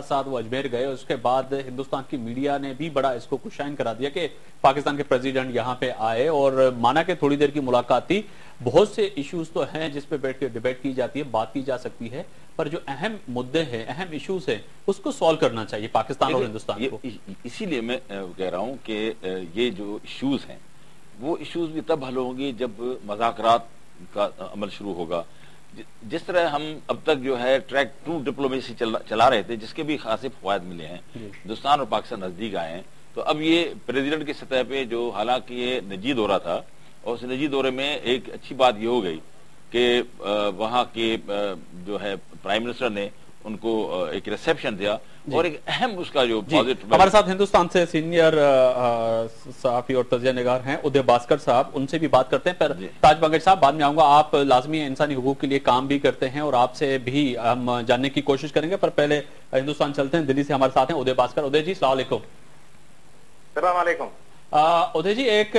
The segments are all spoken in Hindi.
साथ वो अजमेर गए, उसके बाद हिंदुस्तान की मीडिया ने भी बड़ा इसको कुशाइन करा दिया कि पाकिस्तान के प्रेसिडेंट यहाँ पे आए और माना कि थोड़ी देर की मुलाकात थी। बहुत से इश्यूज तो हैं जिस पे बैठ के डिबेट की जाती है, बात की जा सकती है, पर जो अहम मुद्दे हैं, अहम इश्यूज हैं, उसको सॉल्व करना चाहिए पाकिस्तान और हिंदुस्तान को। इसीलिए मैं कह रहा हूँ कि ये जो इश्यूज हैं वो इश्यूज भी तब हल होंगे जब मुज़ाकरात का अमल शुरू होगा। जिस तरह हम अब तक जो है ट्रैक टू डिप्लोमेसी चला रहे थे, जिसके भी खासे फवायद मिले हैं, हिंदुस्तान और पाकिस्तान नजदीक आए हैं, तो अब ये प्रेसिडेंट की सतह पे जो हालांकि ये निजी दौरा था, और उस निजी दौरे में एक अच्छी बात ये हो गई कि वहाँ के जो है प्राइम मिनिस्टर ने उनको एक रिसेप्शन दिया और एक अहम उसका जो पॉजिटिव। हमारे साथ हिंदुस्तान से सीनियर सहाफी और तजिया निगार हैं उदय भास्कर साहब, उनसे भी बात करते हैं। पर ताज बंगश साहब, बाद में आऊंगा। आप लाजमी इंसानी हुकूक के लिए काम भी करते हैं और आपसे भी हम जानने की कोशिश करेंगे, पर पहले हिंदुस्तान चलते हैं। दिल्ली से हमारे साथ हैं उदय भास्कर। उदय जी, सलाम अलैकुम। उदय जी, एक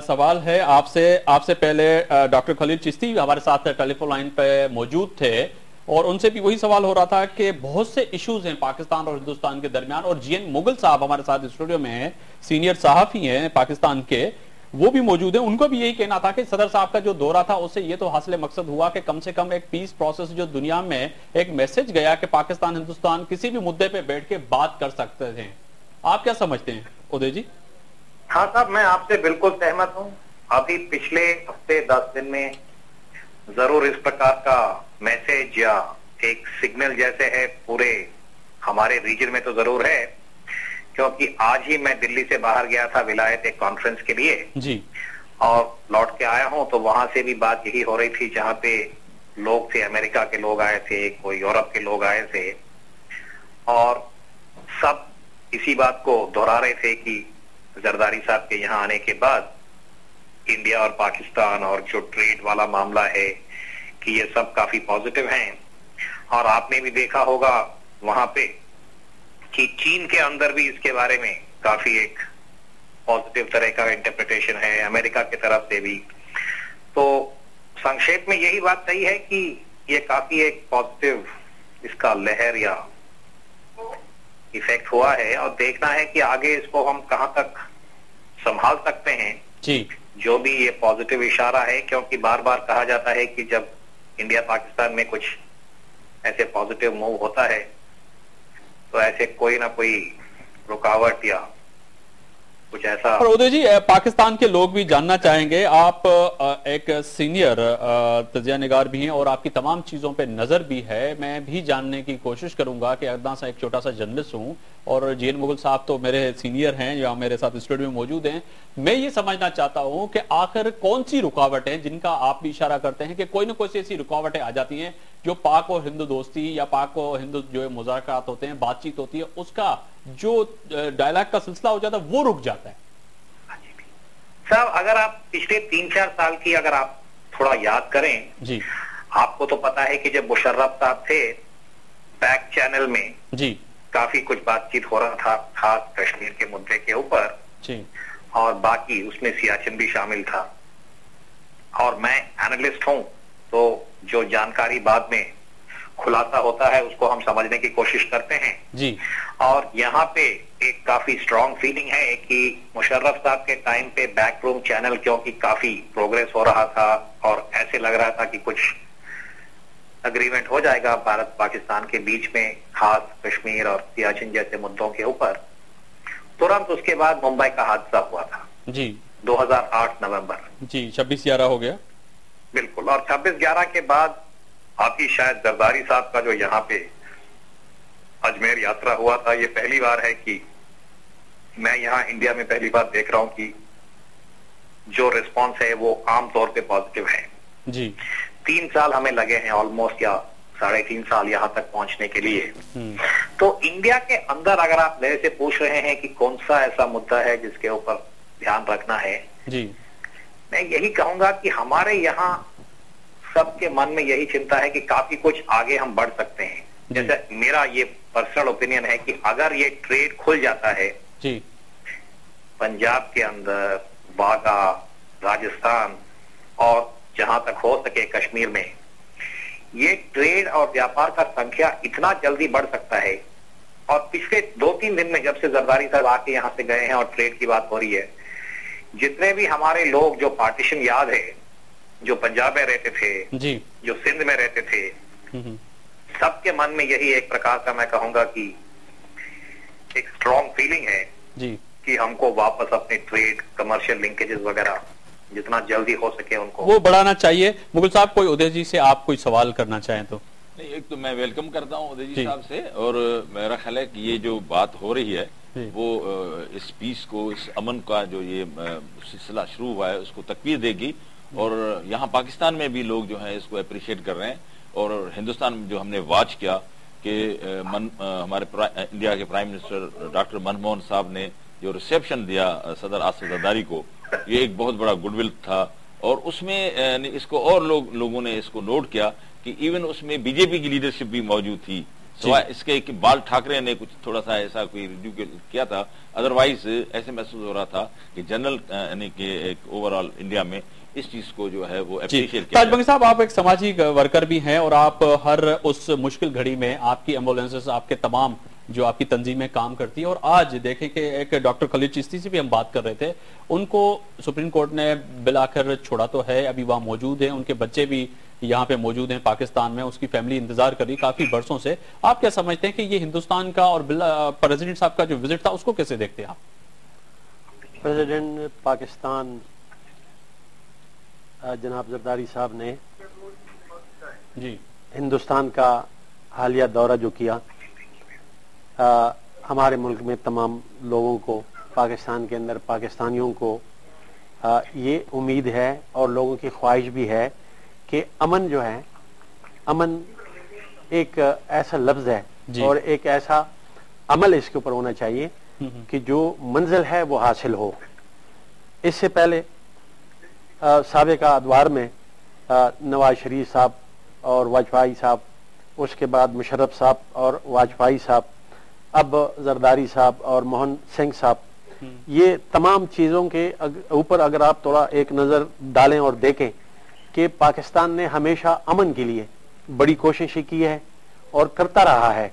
सवाल है आपसे पहले डॉक्टर खलील चिश्ती हमारे साथ टेलीफोन लाइन पे मौजूद थे और उनसे भी वही सवाल हो रहा था कि बहुत से इश्यूज हैं पाकिस्तान और हिंदुस्तान के दरमियान, और जीएन मुगल साहब हमारे साथ स्टूडियो में हैं, सीनियर सहाफी हैं पाकिस्तान के, वो भी मौजूद हैं। उनको भी यही कहना था कि सदर साहब का जो दौरा था उससे ये तो हासिल मकसद हुआ कि कम से कम एक पीस प्रोसेस जो दुनिया में एक मैसेज गया कि पाकिस्तान हिंदुस्तान किसी भी मुद्दे पे बैठ के बात कर सकते थे। आप क्या समझते हैं उदय जी? हाँ साहब, मैं आपसे बिल्कुल सहमत हूँ। अभी पिछले हफ्ते 10 दिन में जरूर इस प्रकार का मैसेज या एक सिग्नल जैसे है पूरे हमारे रीजन में तो जरूर है, क्योंकि आज ही मैं दिल्ली से बाहर गया था विलायत एक कॉन्फ्रेंस के लिए जी, और लौट के आया हूं तो वहां से भी बात यही हो रही थी, जहां पे लोग थे, अमेरिका के लोग आए थे, कोई यूरोप के लोग आए थे, और सब इसी बात को दोहरा रहे थे कि जरदारी साहब के यहाँ आने के बाद इंडिया और पाकिस्तान और जो ट्रेड वाला मामला है कि ये सब काफी पॉजिटिव हैं। और आपने भी देखा होगा वहां पे कि चीन के अंदर भी इसके बारे में काफी एक पॉजिटिव तरह का इंटरप्रिटेशन है, अमेरिका की तरफ से भी। तो संक्षेप में यही बात सही है कि ये काफी एक पॉजिटिव इसका लहर या इफेक्ट हुआ है, और देखना है कि आगे इसको हम कहां तक संभाल सकते हैं जी, जो भी ये पॉजिटिव इशारा है। क्योंकि बार बार कहा जाता है कि जब इंडिया पाकिस्तान में कुछ ऐसे पॉजिटिव मूव होता है तो ऐसे कोई ना कोई रुकावट या कुछ ऐसा। पर उदय जी, पाकिस्तान के लोग भी जानना चाहेंगे, आप एक सीनियर तजिया निगार भी हैं और आपकी तमाम चीजों पे नजर भी है। मैं भी जानने की कोशिश करूंगा कि अदना सा एक छोटा सा जर्नलिस्ट हूं और जीएन मुगल साहब तो मेरे सीनियर हैं जो मेरे साथ स्टूडियो में मौजूद हैं। मैं ये समझना चाहता हूं कि आखिर कौन सी रुकावट है जिनका आप भी इशारा करते हैं कि कोई ना कोई ऐसी रुकावटें आ जाती हैं जो पाक और हिंदू दोस्ती या पाक और हिंदू जो मुज़ाकरात होते हैं, बातचीत होती है, उसका जो डायलॉग का सिलसिला हो जाता है वो रुक जाता है। साहब, अगर आप पिछले 3-4 साल की अगर आप थोड़ा याद करें जी, आपको तो पता है कि जब मुशर्रफ साहब थे बैक चैनल में जी, काफी कुछ बातचीत हो रहा था, खास कश्मीर के मुद्दे के ऊपर जी, और बाकी उसमें सियाचिन भी शामिल था। और मैं एनालिस्ट हूं तो जो जानकारी बाद में खुलासा होता है उसको हम समझने की कोशिश करते हैं जी, और यहाँ पे एक काफी स्ट्रॉन्ग फीलिंग है कि मुशर्रफ साहब के टाइम पे बैकरूम चैनल क्योंकि काफी प्रोग्रेस हो रहा था और ऐसे लग रहा था कि कुछ अग्रीमेंट हो जाएगा भारत पाकिस्तान के बीच में, खास कश्मीर और सियाचिन जैसे मुद्दों के ऊपर। तुरंत उसके बाद मुंबई का हादसा हुआ था जी, 2008 नवंबर जी, 26/11 हो गया बिल्कुल। और 26/11 के बाद आपकी शायद जरदारी साहब का जो यहाँ पे अजमेर यात्रा हुआ था, ये पहली बार है कि मैं यहाँ इंडिया में पहली बार देख रहा हूँ कि जो रिस्पांस है वो आमतौर पे पॉजिटिव है जी। 3 साल हमें लगे हैं ऑलमोस्ट, या 3.5 साल यहाँ तक पहुंचने के लिए। तो इंडिया के अंदर अगर आप मेरे से पूछ रहे हैं कि कौन सा ऐसा मुद्दा है जिसके ऊपर ध्यान रखना है जी, मैं यही कहूंगा कि हमारे यहाँ सबके मन में यही चिंता है कि काफी कुछ आगे हम बढ़ सकते हैं। जैसे मेरा ये पर्सनल ओपिनियन है कि अगर ये ट्रेड खुल जाता है जी, पंजाब के अंदर, बागा, राजस्थान और जहां तक हो सके कश्मीर में, ये ट्रेड और व्यापार का संख्या इतना जल्दी बढ़ सकता है और पिछले 2-3 दिन में जब से जरदारी साहब आके यहाँ से गए हैं और ट्रेड की बात हो रही है, जितने भी हमारे लोग जो पार्टीशन याद है, जो पंजाब में रहते थे जी, जो सिंध में रहते थे, सबके मन में यही एक प्रकार का मैं कहूंगा कि एक स्ट्रॉन्ग फीलिंग है जी कि हमको वापस अपने ट्रेड कमर्शियल लिंकेजेस वगैरह जितना जल्दी हो सके उनको वो बढ़ाना चाहिए। मुगल साहब, कोई उदय जी से आप कोई सवाल करना चाहें तो? नहीं, एक तो मैं वेलकम करता हूं उदय जी साहब से, और मेरा ख्याल है कि ये जो बात हो रही है वो इस पीस को, इस अमन का जो ये सिलसिला शुरू हुआ है उसको तकवीर देगी, और यहाँ पाकिस्तान में भी लोग जो है इसको अप्रिशिएट कर रहे हैं। और हिंदुस्तान में जो हमने वॉच किया कि हमारे इंडिया के प्राइम मिनिस्टर डॉक्टर मनमोहन साहब ने जो रिसेप्शन दिया सदर आसिफ जरदारी को, ये एक बहुत बड़ा गुडविल था। और उसमें इसको और लोगों ने इसको नोट किया कि इवन उसमें बीजेपी की लीडरशिप भी मौजूद थी, सिवाय इसके कि बाल ठाकरे ने कुछ थोड़ा सा ऐसा कोई रिव्यू किया था। अदरवाइज ऐसे महसूस हो रहा था कि जनरल यानी कि एक ओवरऑल इंडिया में इस चीज को जो है वो अप्रिशिएट किया। ताजबंगी साहब, आप एक सामाजिक वर्कर भी हैं और आप हर उस मुश्किल घड़ी में आपकी एम्बुलेंसेस, आपके तमाम जो आपकी तंजीमें काम करती है, और आज देखें कि एक डॉक्टर खलील चिश्ती से भी हम बात कर रहे थे, उनको सुप्रीम कोर्ट ने बिलाकर छोड़ा तो है, अभी वहां मौजूद है, उनके बच्चे भी यहाँ पे मौजूद हैं पाकिस्तान में, उसकी फैमिली इंतजार कर रही काफी बरसों से। आप क्या समझते हैं कि ये हिंदुस्तान का और प्रेसिडेंट साहब का जो विजिट था उसको कैसे देखते हैं आप? प्रेसिडेंट पाकिस्तान जनाब जरदारी साहब ने जी हिंदुस्तान का हालिया दौरा जो किया, हमारे मुल्क में तमाम लोगों को, पाकिस्तान के अंदर पाकिस्तानियों को ये उम्मीद है और लोगों की ख्वाहिश भी है कि अमन जो है, अमन एक ऐसा लफ्ज है और एक ऐसा अमल इसके ऊपर होना चाहिए कि जो मंजिल है वो हासिल हो। इससे पहले साबिका अदवार में नवाज शरीफ साहब और वाजपेयी साहब, उसके बाद मुशर्रफ साहब और वाजपेयी साहब, अब जरदारी साहब और मोहन सिंह साहब, ये तमाम चीज़ों के ऊपर अगर आप थोड़ा एक नज़र डालें और देखें कि पाकिस्तान ने हमेशा अमन के लिए बड़ी कोशिशें की है और करता रहा है।